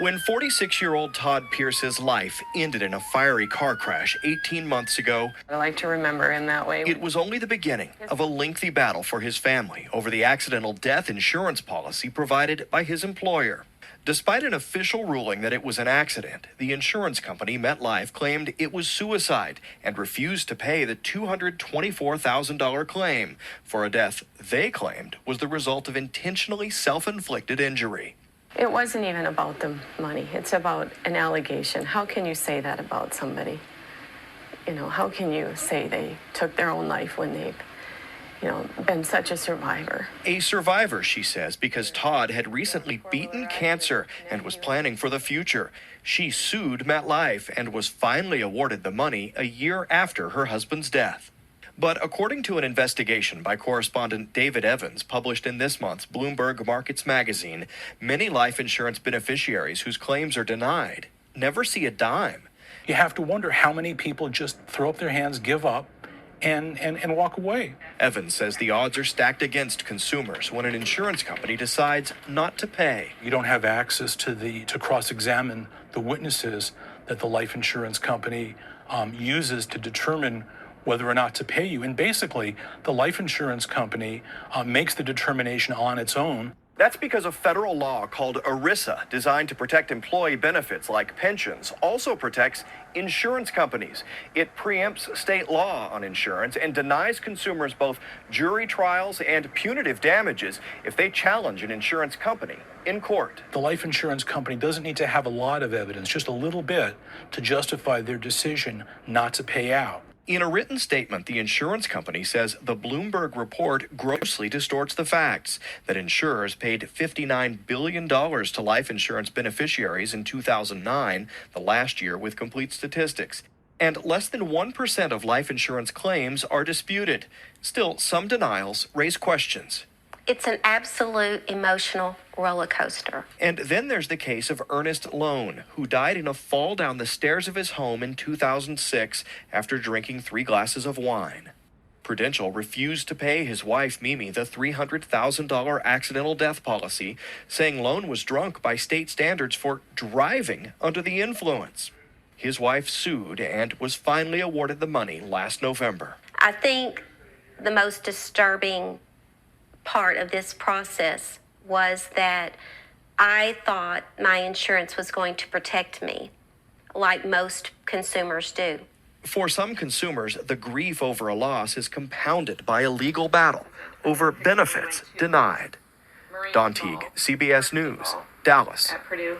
When 46-year-old Todd Pierce's life ended in a fiery car crash 18 months ago, I like to remember in that way. it was only the beginning of a lengthy battle for his family over the accidental death insurance policy provided by his employer. Despite an official ruling that it was an accident, the insurance company MetLife claimed it was suicide and refused to pay the $224,000 claim for a death they claimed was the result of intentionally self-inflicted injury. It wasn't even about the money. It's about an allegation. How can you say that about somebody? How can you say they took their own life when they've, been such a survivor? A survivor, she says, because Todd had recently beaten cancer and was planning for the future. She sued MetLife and was finally awarded the money a year after her husband's death. But according to an investigation by correspondent David Evans published in this month's Bloomberg Markets magazine, many life insurance beneficiaries whose claims are denied never see a dime. You have to wonder how many people just throw up their hands, give up, and walk away. Evans says the odds are stacked against consumers when an insurance company decides not to pay. You don't have access to cross-examine the witnesses that the life insurance company uses to determine whether or not to pay you. And basically, the life insurance company makes the determination on its own. That's because a federal law called ERISA, designed to protect employee benefits like pensions, also protects insurance companies. It preempts state law on insurance and denies consumers both jury trials and punitive damages if they challenge an insurance company in court. The life insurance company doesn't need to have a lot of evidence, just a little bit, to justify their decision not to pay out. In a written statement, the insurance company says the Bloomberg report grossly distorts the facts, that insurers paid $59 billion to life insurance beneficiaries in 2009, the last year with complete statistics. And less than 1% of life insurance claims are disputed. Still, some denials raise questions. It's an absolute emotional roller coaster. And then there's the case of Ernest Lone, who died in a fall down the stairs of his home in 2006 after drinking 3 glasses of wine. Prudential refused to pay his wife, Mimi, the $300,000 accidental death policy, saying Lone was drunk by state standards for driving under the influence. His wife sued and was finally awarded the money last November. I think the most disturbing part of this process was that I thought my insurance was going to protect me, like most consumers do. For some consumers, the grief over a loss is compounded by a legal battle over benefits denied. Don Teague, CBS News, Dallas. At Purdue.